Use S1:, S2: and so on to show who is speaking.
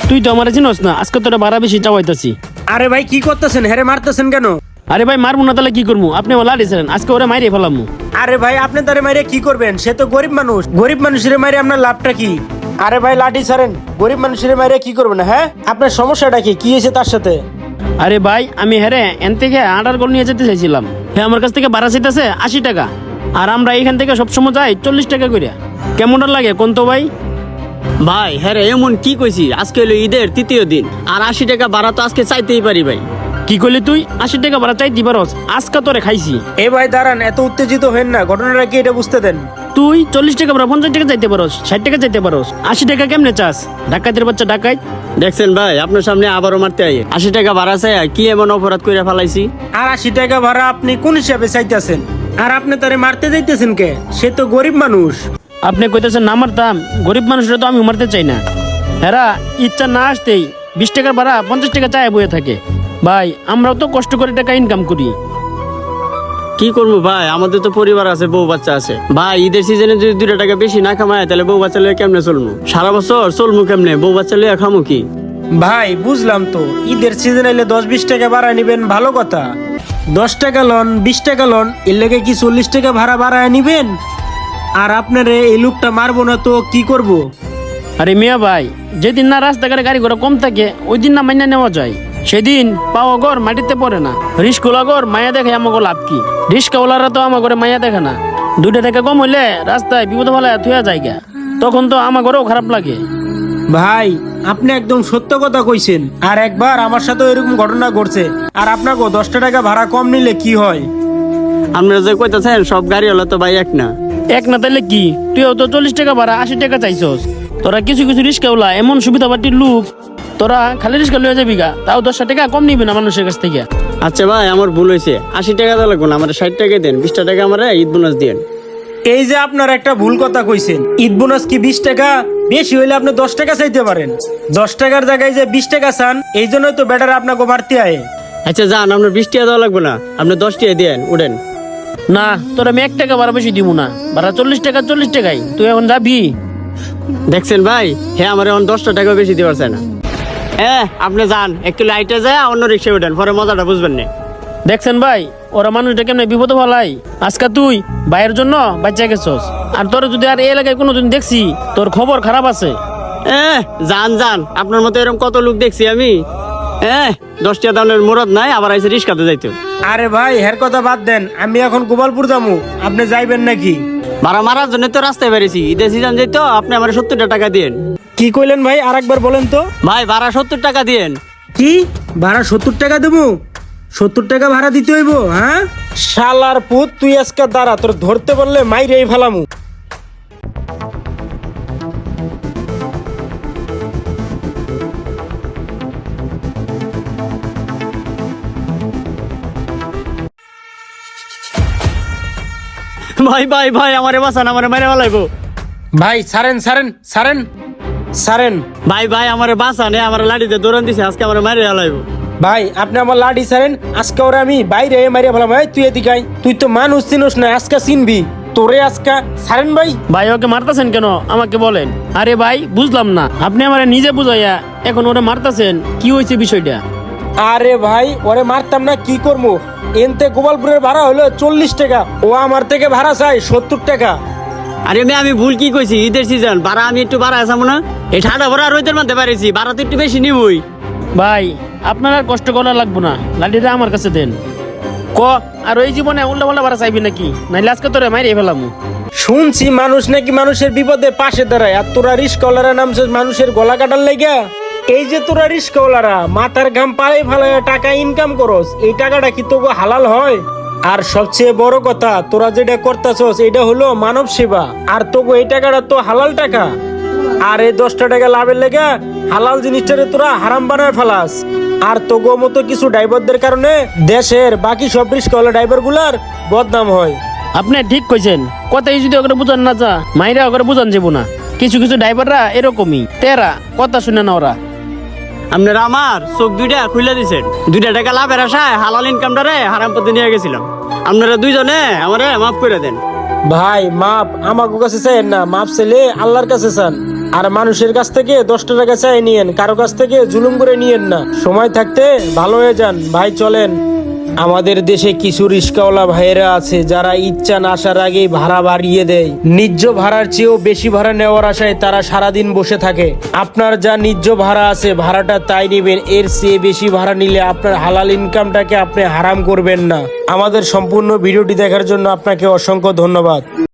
S1: তুই তো আমার চিনস না, আজকে তোরা ভাড়া বেশি চাওয়াইতাছি।
S2: আরে ভাই কি করতেছেন, হেরে মারতেছেন কেন?
S1: আরে ভাই মারবো না তাহলে কি করবো? আপনি আমার লাড়িয়েছিলেন, আজকে ওরা মাইরে ফেলামু।
S2: আরে ভাই আপনি তারে মাইরে কি করবেন? সে তো গরিব মানুষ, গরিব মানুষের মাইরে আপনার লাভটা কি? আরে ভাই লাঠি ছাড়েন, গরিব মানুষের মাইরে কি করবেন? হ্যাঁ, আপনার সমস্যাটা কি? কি হয়েছে তার সাথে?
S1: আরে ভাই আমি হেরে এন থেকে আটার গোল নিয়ে যেতে চাইছিলাম, হ্যাঁ আমার কাছ থেকে ভাড়া চাইতেছে 80 টাকা, আর আমরা এখান থেকে সবসময় যাই 40 টাকা করে। কেমনটা লাগে কোন তো ভাই?
S3: ভাই হ্যাঁ রে, এমন কি কইছি? আজকে হলো ঈদের 3য় দিন, আর 80 টাকা ভাড়া তো আজকে চাইতেই পারি ভাই।
S1: কি করলি তুই? 80 টাকা ভাড়া চাইতে পারস? আজকে তোরে খাইছি।
S2: এ ভাই দাঁড়ান, এত উত্তেজিত হেন না, ঘটনাটা কি এটা বুঝতে দেন।
S1: তুই 40 টাকা ভাড়া 50 টাকা চাইতে পারস, 60 টাকা চাইতে পারস, 80 টাকা কেমনে চাস? ডাকাতের বাচ্চা ডাকাত।
S3: দেখছেন ভাই, আপনার সামনে আবারও মারতে আই 80 টাকা ভাড়া চাই, কি এমন অপরাধ করে ফেলাইছি?
S2: আর 80 টাকা ভাড়া আপনি কোন হিসাবে চাইতেছেন? আর আপনি তারে মারতে যাইতেছেন কে? সে তো গরিব মানুষ।
S1: আপনি কইতেছেন না মারতাম? গরিব মানুষরা তো আমি মারতে চাই না। হেরা ইচ্ছা না আসতেই 20 টাকার ভাড়া 50 টাকা চায় বয়ে থাকে। ভাই আমরাও তো কষ্ট করে টাকা ইনকাম করি।
S3: কি করবো ভাই, আমাদের তো পরিবার আছে, বউ বাচ্চা আছে। ভাই ঈদের সিজনে যদি 2 টাকা বেশি না কামায়, তাহলে বউ বাচ্চা লিয়ে কেমনে চলবো? সারা বছর চলবো কেমনে? বউ বাচ্চা লিয়ে খামো কি?
S2: ভাই বুঝলাম তো, ঈদের সিজন এলে 10-20 টাকা ভাড়া নিবেন, ভালো কথা। 10 টাকা লন, 20 টাকা লন, এর লেগে কি 40 টাকা ভাড়া বাড়ায় নিবেন? আর আপনারে এই লোকটা মারবো না তো কি করব?
S1: আরে মিয়া ভাই, যেদিন না রাস্তাঘাটে গাড়ি ঘোড়া কম থাকে ওই দিন না মাইনা নেওয়া যায়। সেদিন পাওয়া ঘর মাটিতে পড়ে না। রিস্কওয়ালা ঘর মায়া দেখে আমাকে লাভ কি? রিস্কওয়ালারা তো আমার ঘরে মায়া দেখে না। 2 টাকা কম হইলে রাস্তায় বিপদ ফেলায় থুয়া জায়গা, তখন তো আমার ঘরেও খারাপ লাগে।
S2: ভাই আপনি একদম সত্য কথা কইছেন। আর একবার আমার সাথে এরকম ঘটনা ঘটছে। আর আপনাকে 10 টাকা ভাড়া কম নিলে কি হয়?
S3: আপনারা যে কইতাছেন সব গাড়ি হলো তো ভাই এক না।
S1: এক না তাইলে কি? তুইও তো 40 টাকা ভাড়া 80 টাকা চাইছস। তোরা কিছু কিছু রিস্কাওয়ালা এমন সুবিধা পাটির লোক, তোরা খালি রিস্কা লয়ে যাবি গা, তাও 10 টাকা কম নিবি না মানুষের কাছ থেকে।
S3: আচ্ছা ভাই আমার ভুল হয়েছে, 80 টাকা তো লাগবে না, আমার 60 টাকা দেন, 20 টাকা আমার ঈদ বোনাস দেন।
S2: এই যে আপনার একটা ভুল কথা কইছেন, ঈদ বোনাস কি 20 টাকা? বেশি হইলে আপনি 10 টাকা চাইতে পারেন। 10 টাকার জায়গায় যে 20 টাকা চান, এই জন্যই তো বেটার আপনাকে মারতে আয়।
S3: আচ্ছা যান, আপনার 20 টাকা দেওয়া লাগবে না, আপনি 10 টাকা দেন, উঠেন।
S1: না তোর আমি 1 টাকা ভাড়া বেশি দিব না, ভাড়া 40 টাকা 40 টাকাই। তুই এখন যাবি?
S3: দেখছেন ভাই, হ্যাঁ আমার এখন 10 টাকা বেশি দিতে পারছে না। হ্যাঁ আপনি যান, একটু লাইটে যায় অন্য রিক্সায় উঠেন, পরে মজাটা বুঝবেন না।
S1: দেখছেন ভাই, ওরা মানুষটা কেমন বিপদে ফেলাই। আজকে তুই ভাইয়ের জন্য বাচ্চা গেছস, আর তোর যদি আর এই এলাকায় কোনোদিন দেখছি, তোর খবর খারাপ আছে।
S3: যান যান, আপনার মতো এরকম কত লোক দেখছি আমি। 10 টাকা দামের মুরাদ নাই, আবার আইসে রিক্সাতে যাইতো।
S2: আরে ভাই হের কথা বাদ দেন, আমি এখন গোপালপুর যাবো, আপনি যাইবেন নাকি?
S3: ভাড়া মারার জন্য তো রাস্তায় বেরিয়েছি, ঈদের সিজন যাইতো, আপনি আমার 70 টাকা দিন।
S2: কি কইলেন ভাই? আরেকবার বলেন তো।
S3: ভাই ভাড়া 70 টাকা দিন।
S2: কি ভাড়া 70 টাকা দেবো? 70 টাকা ভাড়া দিতে হইব? হ্যাঁ শালার পুত, তুই আজকে দাঁড়া, তোর ধরতে বললে মাইরেই ফেলামু।
S3: ভাই ভাই ভাই আমারে বাঁচান, আমারে মেরে ফেলাইবো।
S2: ভাই ছাড়েন ছাড়েন ছাড়েন ছাড়েন।
S3: ভাই ভাই আমারে বাঁচান, আমার লাঠিতে দৌড়ান দিছে, আজকে আমার মেরে ফেলাইবো।
S2: ভাই আপনি আমার লাঠি ছাড়েন, আজকে ওরা আমি বাইরে মারিয়া ফেলাম। ভাই তুই এদিকে আয়, তুই তো মানুষ চিনোস না, আজকে চিনবি তোরে আজকে। ছাড়েন ভাই।
S1: ভাই ওকে মারতাছেন কেন আমাকে বলেন। আরে ভাই বুঝলাম না, আপনি আমারে নিজে বুঝাইয়া এখন ওরে মারতাছেন, কি হয়েছে বিষয়টা?
S2: আরে ভাই ওরে মারতাম না, কি করবো? এনতে গোপালপুরের ভাড়া হলো 40 টাকা, ও আমার থেকে ভাড়া চাই 70 টাকা।
S3: আরে আমি ভুল কি কইছি? ঈদের সিজন ভাড়া আমি একটু বাড়া আসাম না, এই ঠাডা ভরা রোদের মধ্যে পারিছি, ভাড়া তো একটু বেশি নিবই।
S1: ভাই আপনার আর কষ্ট করা লাগবো না, লাঠিটা আমার কাছে দেন। ক আর ওই জীবনে উল্টা পাল্টা ভাড়া চাইবি নাকি? নাইলে আজকে তোরে মাইরে ফেলাম।
S2: শুনছি মানুষ নাকি মানুষের বিপদে পাশে দাঁড়ায়, আর তোরা রিস্কওয়ালারা নামছে মানুষের গলা কাটার লেগা। এই যে তোরা রিস্কওয়ালারা মাথার ঘাম পায়ে ফেলায় টাকা ইনকাম করস, এই টাকাটা কি তোকে হালাল হয়? আর সবচেয়ে বড় কথা, তোরা যেটা করতেছস এটা হলো মানব সেবা, আর তোকে এই টাকাটা তো হালাল টাকা। আর এই 10 টাকা লাভের লেগা হালাল জিনিসটারে তোরা হারাম বানায় ফেলাস। আর তোগো মতো কিছু ড্রাইভারদের কারণে দেশের বাকি সব রিস্কওয়ালা ড্রাইভার গুলার বদনাম হয়।
S1: আপনি ঠিক কইছেন, কথাই যদি ওকে বুঝান না যা, মাইরা ওকে বুঝান যাবো না। কিছু কিছু ড্রাইভাররা এরকমই তেরা, কথা শুনে না ওরা।
S3: আপনারা আমার চোখ 2টা খুলে দিছেন, 2 টাকা লাভের আশায় হালাল ইনকামটারে হারাম পথে নিয়ে গেছিলাম। আপনারা দুইজনে আমারে মাফ করে দেন।
S2: ভাই মাপ আমাকে কাছে চাইেন না, মাপ চাইলে আল্লাহর কাছে চান। আর মানুষের কাছ থেকে 10 টাকা চাই নিয়েন, কারো কাছ থেকে জুলুম করে নিয়েন না। সময় থাকতে ভালো হয়ে যান ভাই, চলেন। আমাদের দেশে কিছু রিস্কাওয়ালা ভাইয়েরা আছে যারা ইচ্ছা না আসার আগেই ভাড়া বাড়িয়ে দেয়। ন্যায্য ভাড়ার চেয়েও বেশি ভাড়া নেওয়ার আশায় তারা সারাদিন বসে থাকে। আপনার যা ন্যায্য ভাড়া আছে ভাড়াটা তাই নেবেন, এর চেয়ে বেশি ভাড়া নিলে আপনার হালাল ইনকামটাকে আপনি হারাম করবেন না। আমাদের সম্পূর্ণ ভিডিওটি দেখার জন্য আপনাকে অসংখ্য ধন্যবাদ।